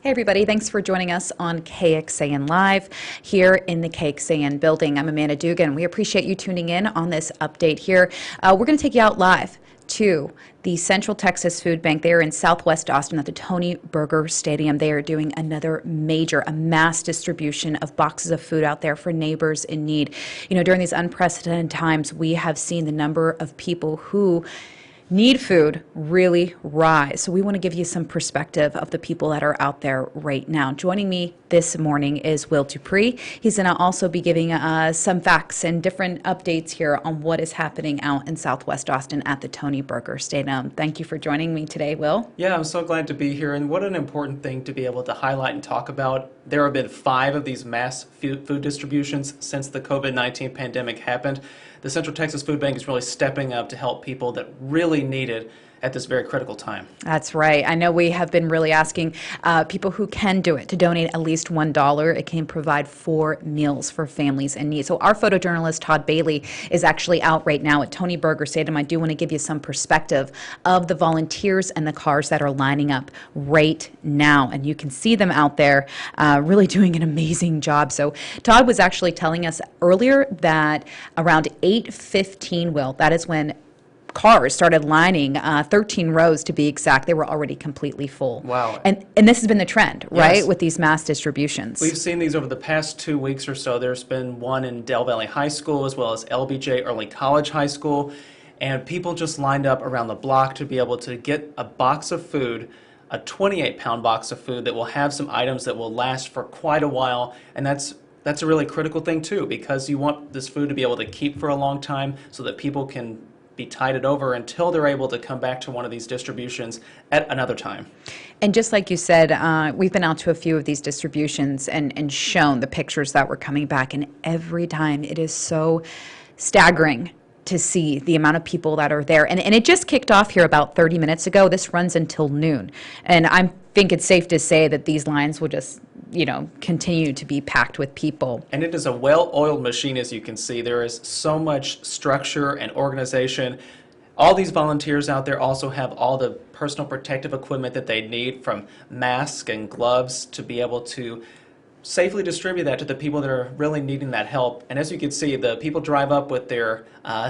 Hey everybody, thanks for joining us on KXAN Live here in the KXAN building. I'm Amanda Dugan. We appreciate you tuning in on this update here. We're going to take you out live to the Central Texas Food Bank. They are in Southwest Austin at the Toney Burger Stadium. They are doing another a mass distribution of boxes of food out there for neighbors in need. You know, during these unprecedented times, we have seen the number of people who need food really rise. So we want to give you some perspective of the people that are out there right now. Joining me this morning is DuPree. He's going to also be giving some facts and different updates here on what is happening out in Southwest Austin at the Toney Burger Stadium. Thank you for joining me today, Will. Yeah, I'm so glad to be here, and what an important thing to be able to highlight and talk about. There have been 5 of these mass food distributions since the COVID-19 pandemic happened. The Central Texas Food Bank is really stepping up to help people that really need it at this very critical time. That's right. I know we have been really asking people who can do it to donate at least $1. It can provide 4 meals for families in need. So our photojournalist, Todd Bailey, is actually out right now at Toney Burger Stadium. I do want to give you some perspective of the volunteers and the cars that are lining up right now. And you can see them out there really doing an amazing job. So Todd was actually telling us earlier that around 8:15, Will, that is when cars started lining, 13 rows to be exact. They were already completely full. Wow. And this has been the trend, right, Yes. with these mass distributions. We've seen these over the past 2 weeks or so. There's been one in Del Valley High School as well as LBJ Early College High School, and people just lined up around the block to be able to get a box of food, a 28-pound box of food that will have some items that will last for quite a while, and that's a really critical thing too, because you want this food to be able to keep for a long time so that people can be tided over until they're able to come back to one of these distributions at another time. And just like you said, we've been out to a few of these distributions and shown the pictures that were coming back, and every time it is so staggering to see the amount of people that are there. And it just kicked off here about 30 minutes ago. This runs until noon. And I think it's safe to say that these lines will just, continue to be packed with people. And it is a well-oiled machine, as you can see. There is so much structure and organization. All these volunteers out there also have all the personal protective equipment that they need, from masks and gloves, to be able to safely distribute that to the people that are really needing that help. And as you can see, the people drive up with their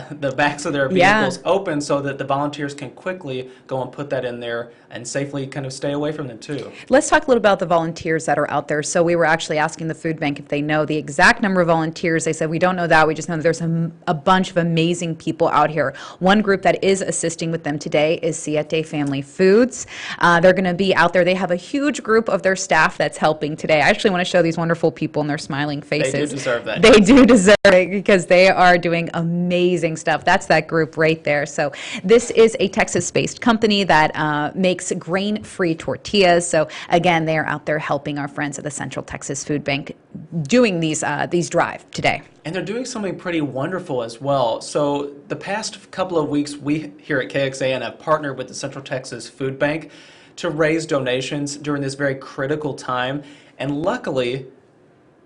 the backs of their vehicles open so that the volunteers can quickly go and put that in there and safely kind of stay away from them too. Let's talk a little about the volunteers that are out there. So we were actually asking the food bank if they know the exact number of volunteers. They said, we don't know that. We just know that there's a bunch of amazing people out here. One group that is assisting with them today is Siete Family Foods. They're going to be out there. They have a huge group of their staff that's helping today. I actually want to show these wonderful people and their smiling faces. They do deserve that. They do deserve it because they are doing amazing stuff. That's that group right there. So this is a Texas-based company that makes grain-free tortillas. So again, they are out there helping our friends at the Central Texas Food Bank doing these drive today. And they're doing something pretty wonderful as well. So the past couple of weeks, we here at KXAN have partnered with the Central Texas Food Bank to raise donations during this very critical time. And luckily,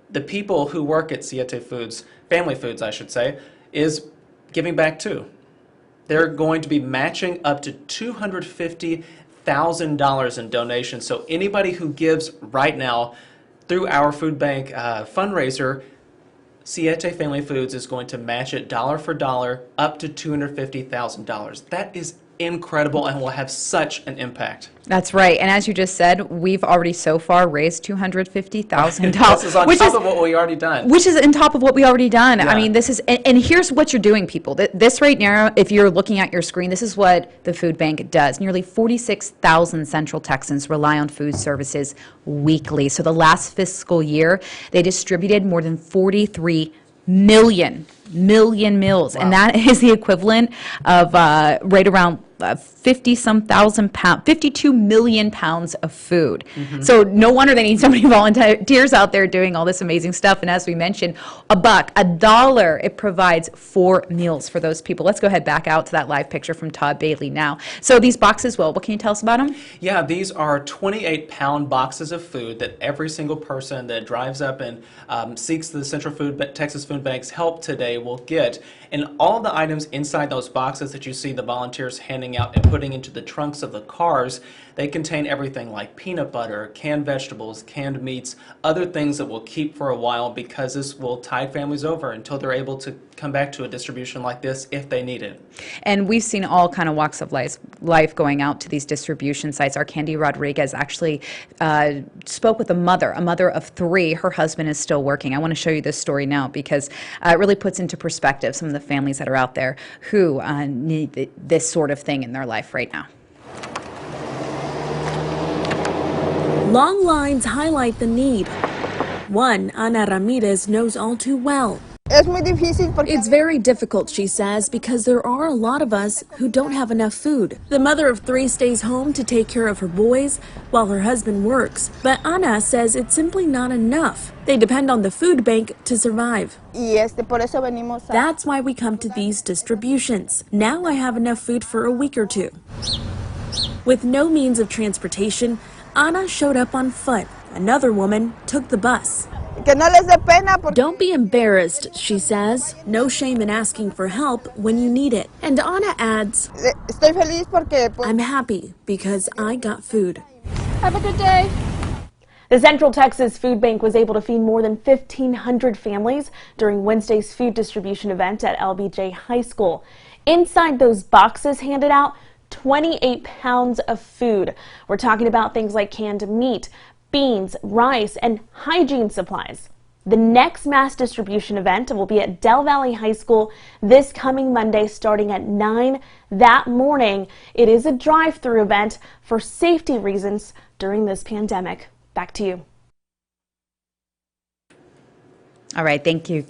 the people who work at Siete Foods, Family Foods I should say, is giving back too. They're going to be matching up to $250,000 in donations. So anybody who gives right now through our food bank fundraiser, Siete Family Foods is going to match it dollar for dollar up to $250,000. That is incredible and will have such an impact. That's right. And as you just said, we've already so far raised $250,000. This is on top of what we already done. Which is on top of what we already done. Yeah. I mean, this is, and here's what you're doing, people. This right now, if you're looking at your screen, this is what the food bank does. Nearly 46,000 Central Texans rely on food services weekly. So the last fiscal year, they distributed more than 43 million meals. Wow. And that is the equivalent of right around 50-some thousand pounds, 52 million pounds of food. Mm-hmm. So no wonder they need so many volunteers out there doing all this amazing stuff. And as we mentioned, $1, it provides 4 meals for those people. Let's go ahead back out to that live picture from Todd Bailey now. So these boxes, Will, what can you tell us about them? Yeah, these are 28-pound boxes of food that every single person that drives up and seeks the Central Texas Food Bank's help today will get. And all the items inside those boxes that you see the volunteers handing taking out and putting into the trunks of the cars, they contain everything like peanut butter, canned vegetables, canned meats, other things that will keep for a while, because this will tide families over until they're able to come back to a distribution like this if they need it. And we've seen all kind of walks of life going out to these distribution sites. Our Candy Rodriguez actually spoke with a mother of 3. Her husband is still working. I want to show you this story now because it really puts into perspective some of the families that are out there who need this sort of thing in their life right now. Long lines highlight the need. One Ana Ramirez knows all too well. It's very difficult, she says, because there are a lot of us who don't have enough food. The mother of 3 stays home to take care of her boys while her husband works. But Ana says it's simply not enough. They depend on the food bank to survive. That's why we come to these distributions. Now I have enough food for a week or 2. With no means of transportation, Ana showed up on foot. Another woman took the bus. Don't be embarrassed, she says. No shame in asking for help when you need it. And Ana adds, I'm happy because I got food. Have a good day. The Central Texas Food Bank was able to feed more than 1,500 families during Wednesday's food distribution event at LBJ High School. Inside those boxes handed out, 28 pounds of food. We're talking about things like canned meat, beans, rice, and hygiene supplies. The next mass distribution event will be at Del Valley High School this coming Monday starting at 9 that morning. It is a drive-through event for safety reasons during this pandemic. Back to you. All right, thank you.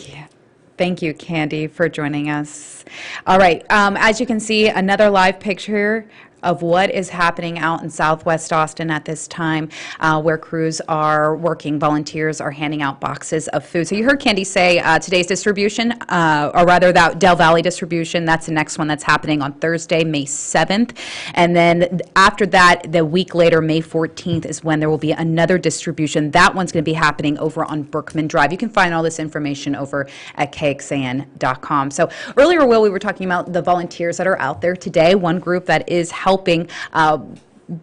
Thank you, Candy, for joining us. All right, as you can see, another live picture of what is happening out in Southwest Austin at this time, where crews are working, volunteers are handing out boxes of food. So you heard Candy say today's distribution, or rather that Del Valley distribution, that's the next one that's happening on Thursday, May 7th. And then after that, the week later, May 14th, is when there will be another distribution. That one's going to be happening over on Brookman Drive. You can find all this information over at KXAN.com. So earlier, Will, we were talking about the volunteers that are out there today. One group that is helping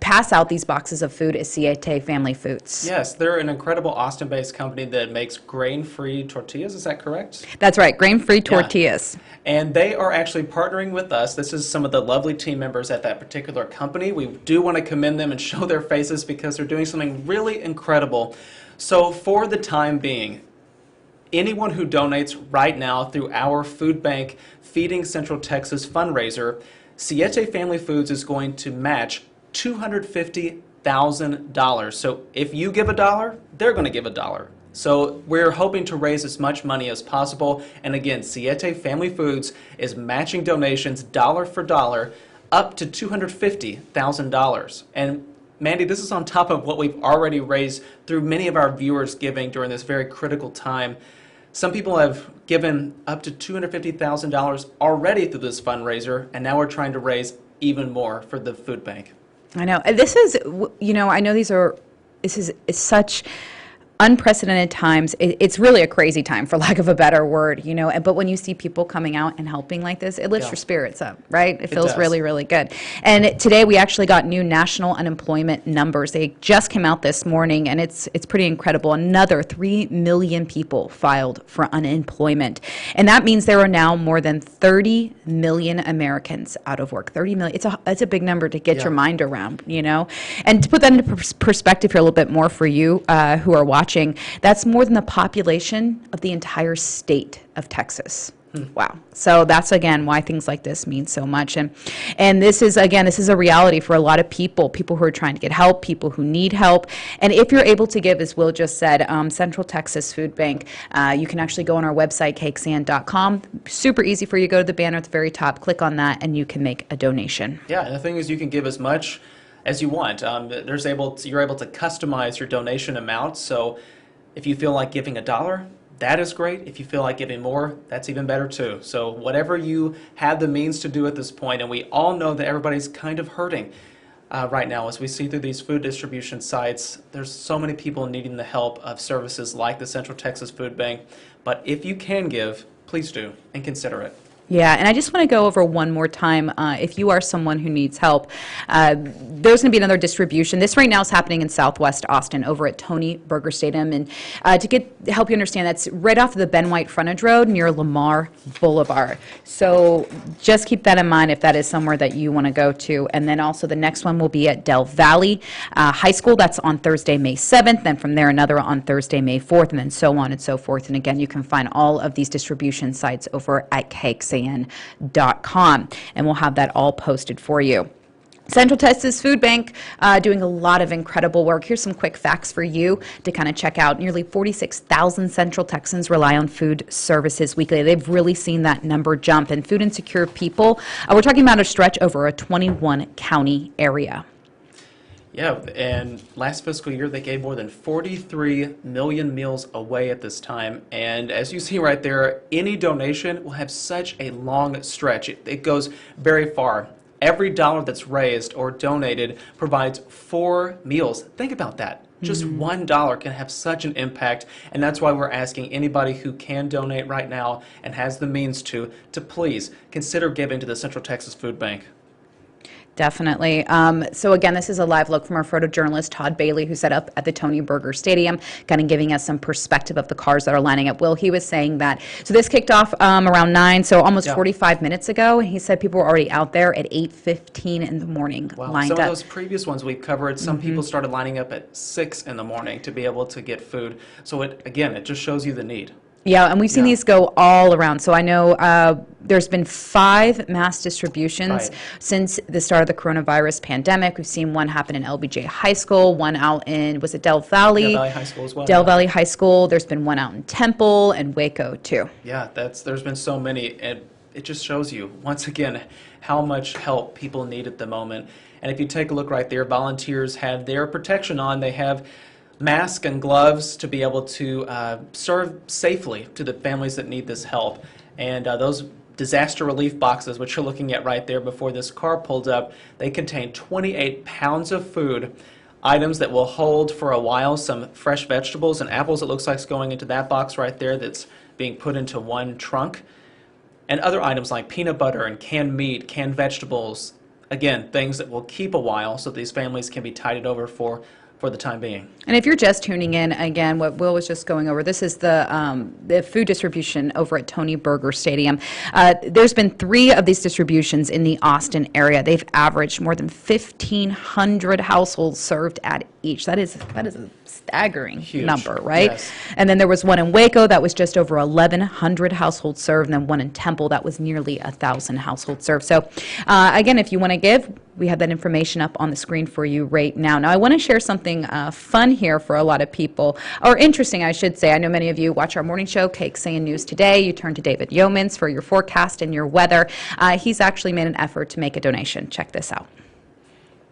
pass out these boxes of food is Siete Family Foods. Yes, they're an incredible Austin-based company that makes grain-free tortillas. Is that correct? That's right, grain-free tortillas. Yeah. And they are actually partnering with us. This is some of the lovely team members at that particular company. We do want to commend them and show their faces because they're doing something really incredible. So for the time being, anyone who donates right now through our food bank Feeding Central Texas fundraiser, Siete Family Foods is going to match $250,000. So if you give $1, they're going to give $1. So we're hoping to raise as much money as possible. And again, Siete Family Foods is matching donations dollar for dollar up to $250,000. And Mandy, this is on top of what we've already raised through many of our viewers giving during this very critical time. Some people have given up to $250,000 already through this fundraiser, and now we're trying to raise even more for the food bank. I know. This is, you know, I know this is such unprecedented times. It's really a crazy time, for lack of a better word, you know, but when you see people coming out and helping like this, it lifts your spirits up, right? It feels really, really good. And today we actually got new national unemployment numbers. They just came out this morning, and it's pretty incredible. Another 3 million people filed for unemployment. And that means there are now more than 30 million Americans out of work. 30 million, it's a big number to get your mind around, you know? And to put that into perspective here a little bit more for you who are watching, that's more than the population of the entire state of Texas. Wow. So that's, again, why things like this mean so much. And this is, again, this is a reality for a lot of people who are trying to get help, people who need help. And if you're able to give, as Will just said, Central Texas Food Bank, you can actually go on our website, KXAN.com. Super easy for you. Go to the banner at the very top, click on that, and you can make a donation. Yeah, and the thing is, you can give as much as you want. You're able to customize your donation amount. So if you feel like giving $1, that is great. If you feel like giving more, that's even better too. So whatever you have the means to do at this point, and we all know that everybody's kind of hurting right now as we see through these food distribution sites. There's so many people needing the help of services like the Central Texas Food Bank. But if you can give, please do and consider it. Yeah, and I just want to go over one more time. If you are someone who needs help, there's going to be another distribution. This right now is happening in Southwest Austin over at Toney Burger Stadium, and help you understand, that's right off of the Ben White frontage road near Lamar Boulevard. So just keep that in mind if that is somewhere that you want to go to. And then also the next one will be at Del Valley High School. That's on Thursday, May 7th. Then from there another on Thursday, May 4th, and then so on and so forth. And again, you can find all of these distribution sites over at KXAN.com, and we'll have that all posted for you. Central Texas Food Bank doing a lot of incredible work. Here's some quick facts for you to kind of check out. Nearly 46,000 Central Texans rely on food services weekly. They've really seen that number jump. And food insecure people, we're talking about a stretch over a 21-county area. Yeah, and last fiscal year they gave more than 43 million meals away at this time. And as you see right there, any donation will have such a long stretch. It goes very far. Every dollar that's raised or donated provides 4 meals. Think about that. Just $1 can have such an impact, and that's why we're asking anybody who can donate right now and has the means to please consider giving to the Central Texas Food Bank. Definitely. So again, this is a live look from our photojournalist Todd Bailey, who set up at the Toney Burger Stadium, kind of giving us some perspective of the cars that are lining up. Will, he was saying that, so this kicked off around 9, so almost 45 minutes ago, and he said people were already out there at 8:15 in the morning lined some up. of those previous ones we've covered, some people started lining up at 6 in the morning to be able to get food. So it just shows you the need. Yeah, and we've seen these go all around. So I know there's been 5 mass distributions since the start of the coronavirus pandemic. We've seen one happen in LBJ High School, one out in, was it Del Valley? Del Valley High School as well. Del Valley High School. There's been one out in Temple and Waco, too. Yeah, there's been so many, and it just shows you, once again, how much help people need at the moment. And if you take a look right there, volunteers have their protection on. They have masks and gloves to be able to serve safely to the families that need this help. And those disaster relief boxes, which you're looking at right there before this car pulled up, they contain 28 pounds of food, items that will hold for a while, some fresh vegetables and apples, it looks like, is going into that box right there that's being put into one trunk, and other items like peanut butter and canned meat, canned vegetables, again, things that will keep a while so these families can be tided over for the time being. And if you're just tuning in, again, what Will was just going over, this is the food distribution over at Toney Burger Stadium. There's been 3 of these distributions in the Austin area. They've averaged more than 1,500 households served at each. That is a staggering number, right? Yes. And then there was one in Waco that was just over 1,100 households served, and then one in Temple that was nearly 1,000 households served. So again, if you want to give, we have that information up on the screen for you right now. Now, I want to share something fun here for a lot of people, or interesting, I should say. I know many of you watch our morning show, KXAN News Today. You turn to David Yeomans for your forecast and your weather. He's actually made an effort to make a donation. Check this out.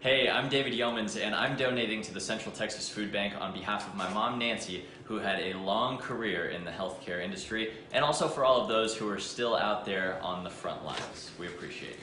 Hey, I'm David Yeomans, and I'm donating to the Central Texas Food Bank on behalf of my mom, Nancy, who had a long career in the healthcare industry, and also for all of those who are still out there on the front lines. We appreciate it.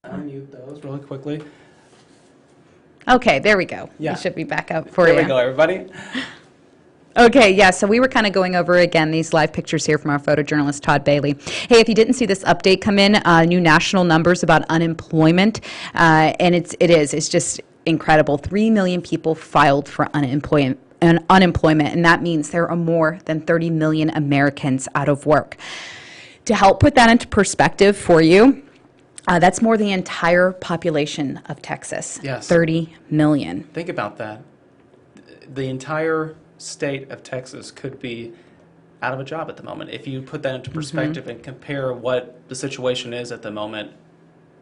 Unmute those really quickly. Okay, there we go. Yeah. We should be back up for There you. we go, everybody. Okay, yeah, so we were kind of going over again these live pictures here from our photojournalist Todd Bailey. Hey, if you didn't see this update come in, new national numbers about unemployment, and it's just incredible. 3 million people filed for unemployment, and that means there are more than 30 million Americans out of work. To help put that into perspective for you, that's more than the entire population of Texas. Yes. 30 million. Think about that. The entire state of Texas could be out of a job at the moment. If you put that into perspective and compare what the situation is at the moment,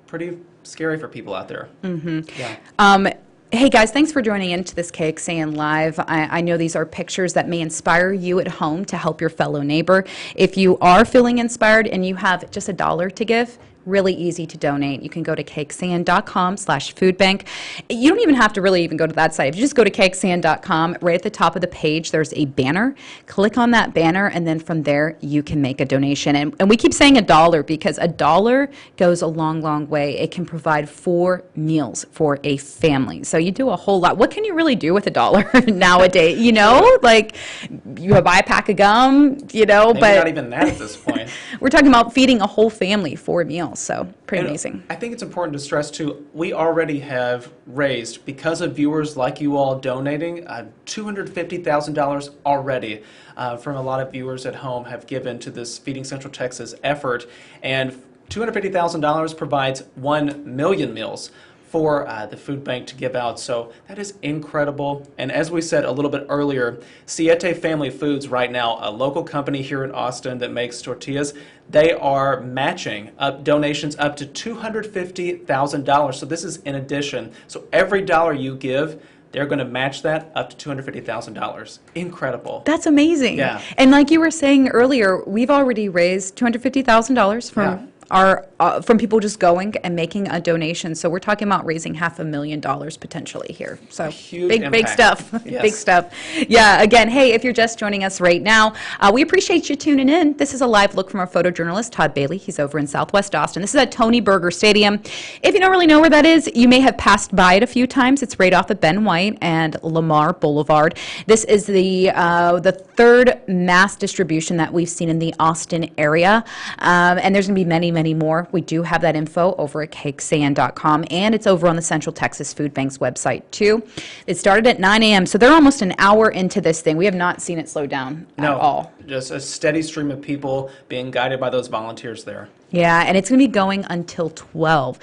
pretty scary for people out there. Yeah. Hey guys, thanks for joining into this KXAN Live. I know these are pictures that may inspire you at home to help your fellow neighbor. If you are feeling inspired and you have just $1 to give, really easy to donate. You can go to KXAN.com/foodbank. You don't even have to really even go to that site. If you just go to KXAN.com, right at the top of the page, there's a banner. Click on that banner, and then from there, you can make a donation. And we keep saying $1 because $1 goes a long, long way. It can provide 4 meals for a family. So you do a whole lot. What can you really do with $1 nowadays? You know, like you buy a pack of gum, you know, Maybe but not even that at this point. we're talking about feeding a whole family 4 meals. So pretty And amazing. I think it's important to stress too, we already have raised, because of viewers like you all donating, $250,000 already from a lot of viewers at home have given to this Feeding Central Texas effort. And $250,000 provides 1 million meals for the food bank to give out. So that is incredible. And as we said a little bit earlier, Siete Family Foods right now, a local company here in Austin that makes tortillas, they are matching up donations up to $250,000. So this is in addition. So every dollar you give, they're going to match that up to $250,000. Incredible. That's amazing. Yeah. And like you were saying earlier, we've already raised $250,000 from from people just going and making a donation. So we're talking about raising $500,000 potentially here. So huge big impact. stuff. Yes. Big stuff. Yeah. Again, hey, if you're just joining us right now, we appreciate you tuning in. This is a live look from our photojournalist Todd Bailey. He's over in Southwest Austin. This is at Toney Burger Stadium. If you don't really know where that is, you may have passed by it a few times. It's right off of Ben White and Lamar Boulevard. This is the third mass distribution that we've seen in the Austin area, and there's going to be many more. We do have that info over at KXAN.com, and it's over on the Central Texas Food Bank's website too. It started at 9 a.m., so they're almost an hour into this thing. We have not seen it slow down at all. Just a steady stream of people being guided by those volunteers there. Yeah, and it's going to be going until 12.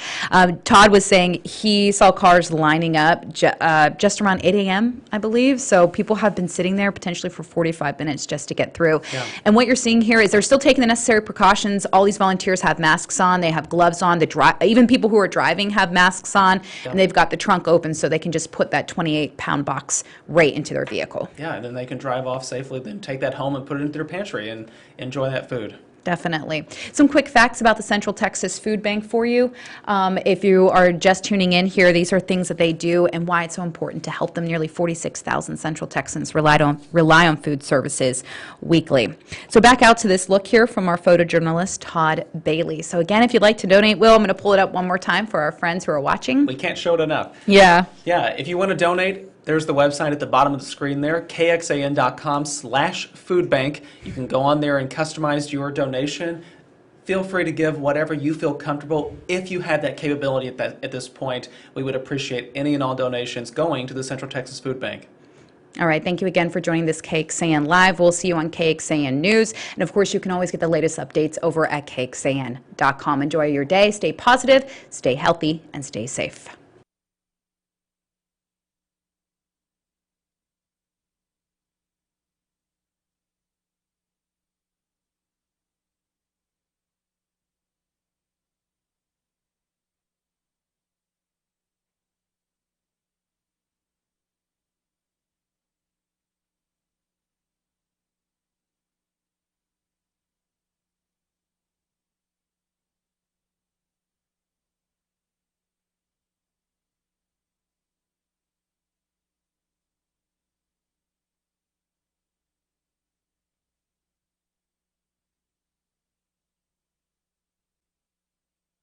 Todd was saying he saw cars lining up just around 8 a.m., I believe. So people have been sitting there potentially for 45 minutes just to get through. Yeah. And what you're seeing here is they're still taking the necessary precautions. All these volunteers have masks on. They have gloves on. Even people who are driving have masks on. Yeah. And they've got the trunk open so they can just put that 28-pound box right into their vehicle. Yeah, and then they can drive off safely, then take that home and put it into their pantry and enjoy that food. Definitely. Some quick facts about the Central Texas Food Bank for you. If you are just tuning in here, these are things that they do and why it's so important to help them. Nearly 46,000 Central Texans rely on food services weekly. So back out to this look here from our photojournalist, Todd Bailey. So again, if you'd like to donate, Will, I'm going to pull it up one more time for our friends who are watching. We can't show it enough. Yeah. Yeah, if you want to donate, there's the website at the bottom of the screen there, kxan.com/foodbank. You can go on there and customize your donation. Feel free to give whatever you feel comfortable. If you have that capability at this point, we would appreciate any and all donations going to the Central Texas Food Bank. All right, thank you again for joining this KXAN Live. We'll see you on KXAN News. And of course, you can always get the latest updates over at KXAN.com. Enjoy your day, stay positive, stay healthy, and stay safe.